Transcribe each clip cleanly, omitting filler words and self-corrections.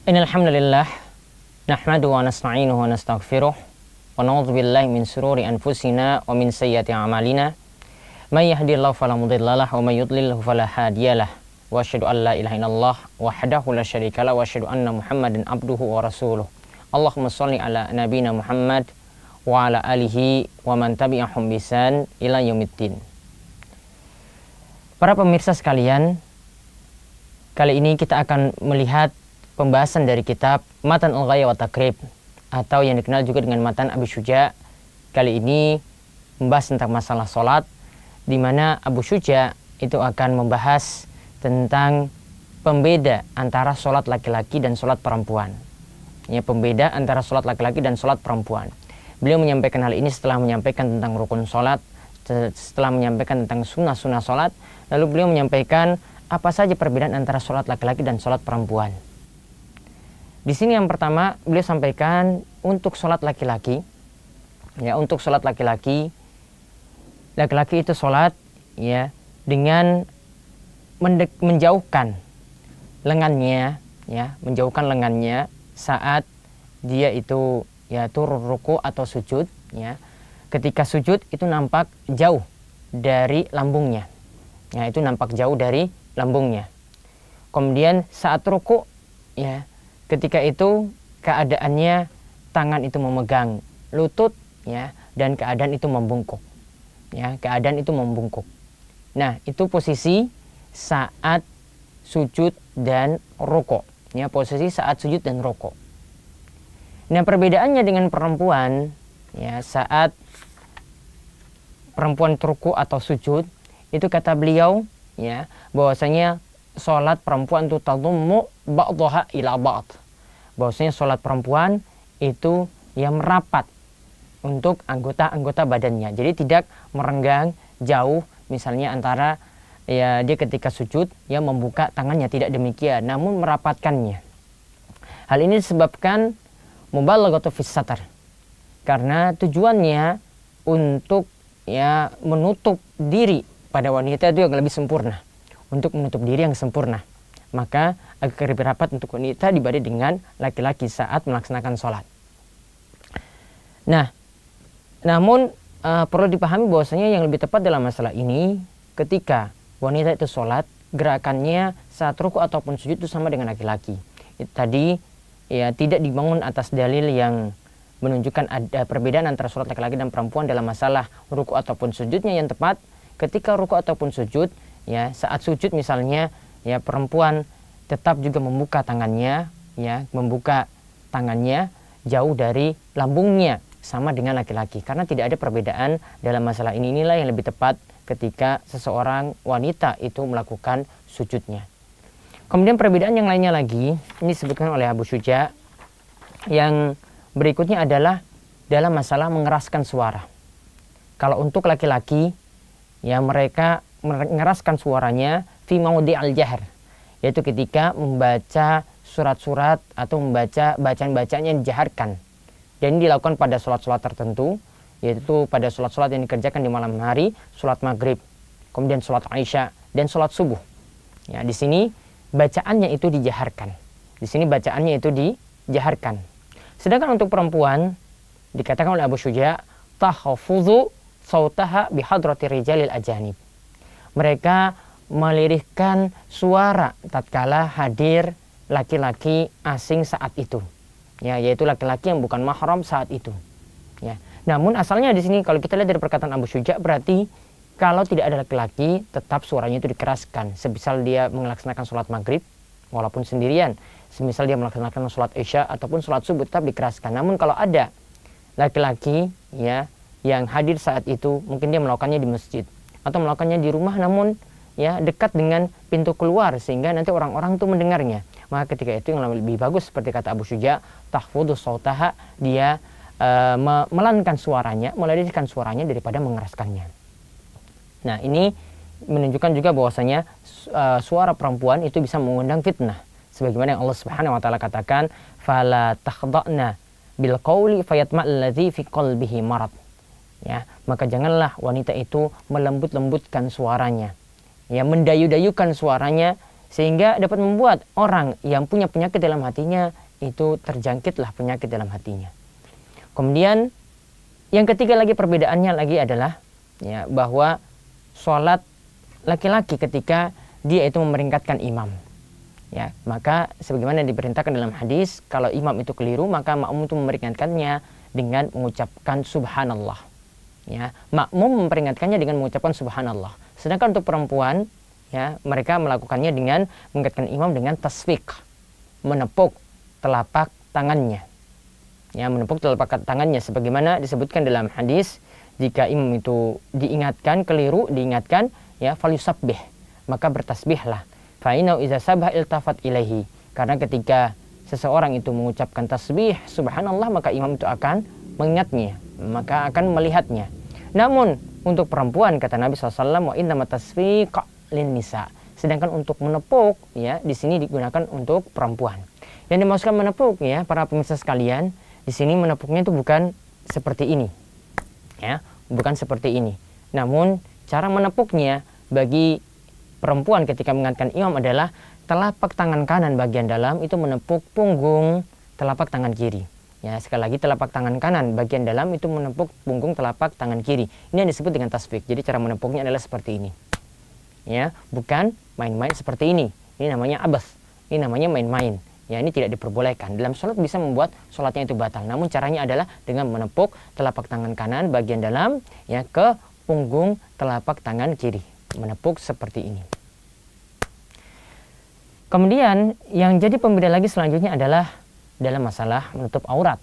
Innal hamdalillah nahmaduhu wa nasta'inuhu wa nastaghfiruh wa na'udzu billahi min shururi anfusina wa min sayyiati a'malina. May yahdihillahu fala mudhillalah wa may yudlilhu fala hadiyalah. Wa asyhadu an la ilaha illallah wahdahu la syarikalah wa asyhadu anna Muhammadan abduhu wa rasuluh. Allahumma shalli ala nabiyyina Muhammad wa ala alihi wa man tabi'ahum bisan ila yaumiddin. Para pemirsa sekalian, kali ini kita akan melihat pembahasan dari kitab Matan Al-Ghaya wa Taqrib, atau yang dikenal juga dengan Matan Abi Syuja. Kali ini membahas tentang masalah sholat, di mana Abu Syuja itu akan membahas tentang pembeda antara sholat laki-laki dan sholat perempuan. Ya, pembeda antara sholat laki-laki dan sholat perempuan. Beliau menyampaikan hal ini setelah menyampaikan tentang rukun sholat, setelah menyampaikan tentang sunnah-sunnah sholat, lalu beliau menyampaikan apa saja perbedaan antara sholat laki-laki dan sholat perempuan. Di sini yang pertama beliau sampaikan untuk sholat laki-laki, ya, untuk sholat laki-laki itu sholat, ya, dengan menjauhkan lengannya, ya, menjauhkan lengannya saat dia itu ya turun ruku atau sujud, ya. Ketika sujud itu nampak jauh dari lambungnya, ya, itu nampak jauh dari lambungnya. Kemudian saat ruku, ya, ketika itu keadaannya tangan itu memegang lutut, ya, dan keadaan itu membungkuk, ya, keadaan itu membungkuk. Nah, itu posisi saat sujud dan rukuk, ya, posisi saat sujud dan rukuk. Nah, perbedaannya dengan perempuan, ya, saat perempuan ruku atau sujud, itu kata beliau, ya, bahwasanya sholat perempuan itu tadummu ba'daha ila ba'd. Bahwasanya sholat perempuan itu yang merapat untuk anggota-anggota badannya. Jadi tidak merenggang jauh, misalnya antara, ya, dia ketika sujud ya membuka tangannya, tidak demikian, namun merapatkannya. Hal ini disebabkan mubalaghatu fis satar, karena tujuannya untuk, ya, menutup diri pada wanita itu yang lebih sempurna, untuk menutup diri yang sempurna. Maka agak lebih rapat untuk wanita dibanding dengan laki-laki saat melaksanakan sholat. Nah, namun perlu dipahami bahwasanya yang lebih tepat dalam masalah ini, ketika wanita itu sholat, gerakannya saat ruku ataupun sujud itu sama dengan laki-laki. Itu tadi, ya, tidak dibangun atas dalil yang menunjukkan ada perbedaan antara sholat laki-laki dan perempuan dalam masalah ruku ataupun sujudnya. Yang tepat, ketika ruku ataupun sujud, ya, saat sujud misalnya, ya, perempuan tetap juga membuka tangannya, ya, membuka tangannya jauh dari lambungnya, sama dengan laki-laki, karena tidak ada perbedaan dalam masalah ini. Inilah yang lebih tepat ketika seseorang wanita itu melakukan sujudnya. Kemudian perbedaan yang lainnya lagi, ini disebutkan oleh Abu Syuja, yang berikutnya adalah dalam masalah mengeraskan suara. Kalau untuk laki-laki, ya, mereka mengeraskan suaranya fi maudi al-jahr, yaitu ketika membaca surat-surat atau membaca bacaan-bacaan yang dijaharkan. Dan ini dilakukan pada sholat-sholat tertentu, yaitu pada sholat-sholat yang dikerjakan di malam hari, sholat maghrib, kemudian sholat Isya, dan sholat subuh. Ya, di sini bacaannya itu dijaharkan. Di sini bacaannya itu dijaharkan. Sedangkan untuk perempuan, dikatakan oleh Abu Syuja, tahafudhu sautaha bihadrati rijalil ajanib. Mereka melirihkan suara tatkala hadir laki-laki asing saat itu, ya, yaitu laki-laki yang bukan mahram saat itu, ya. Namun asalnya di sini kalau kita lihat dari perkataan Abu Syuja, berarti kalau tidak ada laki-laki tetap suaranya itu dikeraskan. Semisal dia melaksanakan sholat maghrib walaupun sendirian, semisal dia melaksanakan sholat Isya ataupun sholat subuh, tetap dikeraskan. Namun kalau ada laki-laki, ya, yang hadir saat itu, mungkin dia melakukannya di masjid atau melakukannya di rumah, namun, ya, dekat dengan pintu keluar sehingga nanti orang-orang itu mendengarnya, maka ketika itu yang lebih bagus seperti kata Abu Syuja, tahfudhu sautaha, dia melankan suaranya, melirihkan suaranya daripada mengeraskannya. Nah, ini menunjukkan juga bahwasanya suara perempuan itu bisa mengundang fitnah, sebagaimana yang Allah Subhanahu wa taala katakan, fala takhda'na bil qauli fayatma'alladzi fi qalbihi marad. Ya, maka janganlah wanita itu melembut-lembutkan suaranya, ya, mendayu-dayukan suaranya, sehingga dapat membuat orang yang punya penyakit dalam hatinya itu terjangkitlah penyakit dalam hatinya. Kemudian yang ketiga lagi perbedaannya lagi adalah ya, bahwa sholat laki-laki ketika dia itu memeringkatkan imam, ya, maka sebagaimana diperintahkan dalam hadis, kalau imam itu keliru maka makmum itu memperingatkannya dengan mengucapkan subhanallah. Ya, makmum memperingatkannya dengan mengucapkan subhanallah. Sedangkan untuk perempuan, ya, mereka melakukannya dengan mengingatkan imam dengan tasfiq, menepuk telapak tangannya. Ya, menepuk telapak tangannya sebagaimana disebutkan dalam hadis, jika imam itu diingatkan keliru, diingatkan, ya, falyusabbih, maka bertasbihlah. Fa innahu idza sabah iltafat ilaihi. Karena ketika seseorang itu mengucapkan tasbih subhanallah, maka imam itu akan mengingatnya, maka akan melihatnya. Namun untuk perempuan, kata Nabi SAW, wa innamat tasfiq lin nisa. Sedangkan untuk menepuk, ya, di sini digunakan untuk perempuan. Yang dimaksudkan menepuk, ya, para pemirsa sekalian, di sini menepuknya itu bukan seperti ini, ya, bukan seperti ini. Namun cara menepuknya bagi perempuan ketika mengingatkan imam adalah telapak tangan kanan bagian dalam itu menepuk punggung telapak tangan kiri. Ya, sekali lagi telapak tangan kanan bagian dalam itu menepuk punggung telapak tangan kiri. Ini yang disebut dengan tasfiq. Jadi cara menepuknya adalah seperti ini. Ya, bukan main-main seperti ini. Ini namanya abas. Ini namanya main-main. Ya, ini tidak diperbolehkan. Dalam sholat bisa membuat sholatnya itu batal. Namun caranya adalah dengan menepuk telapak tangan kanan bagian dalam, ya, ke punggung telapak tangan kiri. Menepuk seperti ini. Kemudian yang jadi pembeda lagi selanjutnya adalah dalam masalah menutup aurat.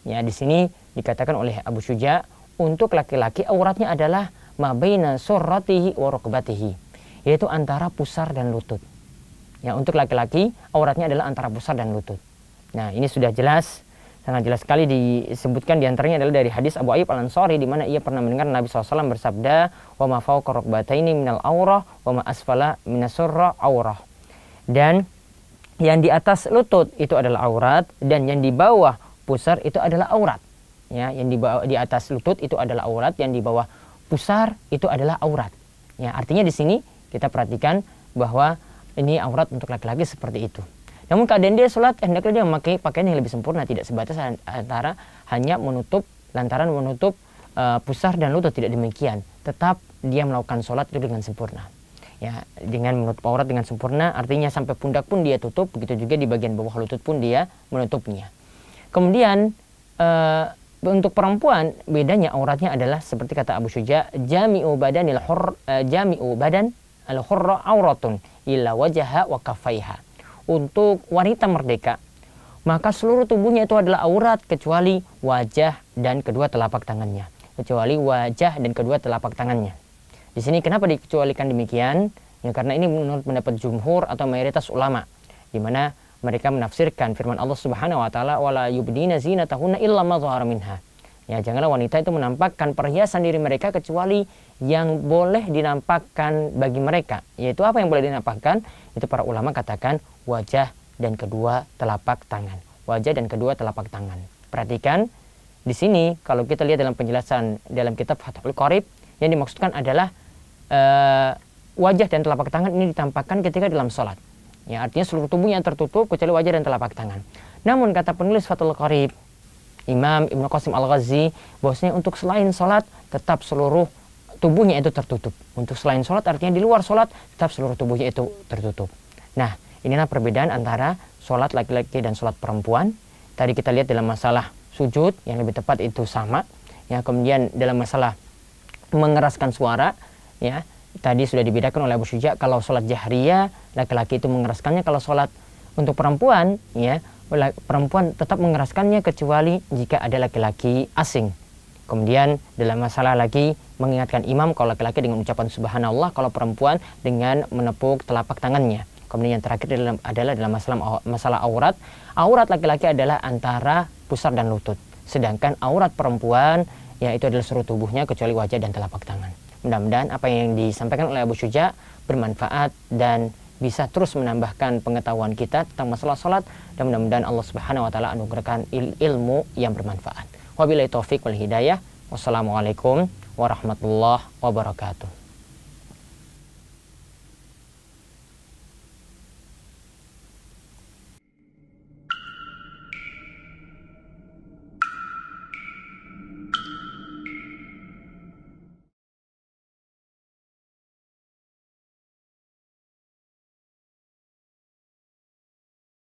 Ya, di sini dikatakan oleh Abu Syuja, untuk laki-laki auratnya adalah ma baina surratihi wa rukbatihi, yaitu antara pusar dan lutut. Ya, untuk laki-laki auratnya adalah antara pusar dan lutut. Nah, ini sudah jelas, sangat jelas sekali disebutkan, diantaranya adalah dari hadis Abu Ayyub Al-Ansari, di mana ia pernah mendengar Nabi SAW bersabda, wa ma fawqa rukbataini minal aurah wa ma asfala minas surra aurah. Dan yang di atas lutut itu adalah aurat, dan yang di bawah pusar itu adalah aurat. Ya, yang di atas lutut itu adalah aurat, yang di bawah pusar itu adalah aurat. Ya, artinya di sini kita perhatikan bahwa ini aurat untuk laki-laki seperti itu. Namun keadaan dia sholat, hendaknya dia memakai pakaian yang lebih sempurna, tidak sebatas antara hanya menutup, lantaran menutup pusar dan lutut, tidak demikian. Tetap dia melakukan sholat itu dengan sempurna. Ya, dengan menutup aurat dengan sempurna, artinya sampai pundak pun dia tutup, begitu juga di bagian bawah lutut pun dia menutupnya. Kemudian untuk perempuan bedanya auratnya adalah seperti kata Abu Syuja, jami'u badan al-hurra auratun illa wajaha wa kafaiha. Untuk wanita merdeka, maka seluruh tubuhnya itu adalah aurat kecuali wajah dan kedua telapak tangannya. Kecuali wajah dan kedua telapak tangannya. Di sini kenapa dikecualikan demikian? Ya, karena ini menurut pendapat jumhur atau mayoritas ulama, di mana mereka menafsirkan firman Allah Subhanahu wa taala, wala yubdina zinatahunna illa ma dhahara minha. Ya, janganlah wanita itu menampakkan perhiasan diri mereka kecuali yang boleh dinampakkan bagi mereka. Yaitu apa yang boleh dinampakkan? Itu para ulama katakan wajah dan kedua telapak tangan. Wajah dan kedua telapak tangan. Perhatikan di sini kalau kita lihat dalam penjelasan dalam kitab Fathul Qorib, yang dimaksudkan adalah wajah dan telapak tangan ini ditampakkan ketika dalam sholat. Ya, artinya seluruh tubuhnya tertutup kecuali wajah dan telapak tangan. Namun kata penulis Fathul Qorib, Imam Ibnu Qasim Al-Ghazi, bahwasanya untuk selain sholat tetap seluruh tubuhnya itu tertutup. Untuk selain sholat artinya di luar sholat tetap seluruh tubuhnya itu tertutup. Nah, inilah perbedaan antara sholat laki-laki dan sholat perempuan. Tadi kita lihat dalam masalah sujud, yang lebih tepat itu sama. Ya, kemudian dalam masalah mengeraskan suara, ya, tadi sudah dibedakan oleh Abu Syuja, kalau sholat jahriyah laki-laki itu mengeraskannya, kalau sholat untuk perempuan, ya, perempuan tetap mengeraskannya kecuali jika ada laki-laki asing. Kemudian dalam masalah lagi mengingatkan imam, kalau laki-laki dengan ucapan subhanallah, kalau perempuan dengan menepuk telapak tangannya. Kemudian yang terakhir adalah dalam masalah aurat. Aurat laki-laki adalah antara pusar dan lutut, sedangkan aurat perempuan yaitu adalah seluruh tubuhnya kecuali wajah dan telapak tangan. Mudah-mudahan apa yang disampaikan oleh Abu Syuja bermanfaat dan bisa terus menambahkan pengetahuan kita tentang masalah sholat, dan mudah-mudahan Allah Subhanahu wa taala anugerahkan ilmu yang bermanfaat. Wabillahi taufik wal hidayah. Wassalamualaikum warahmatullahi wabarakatuh.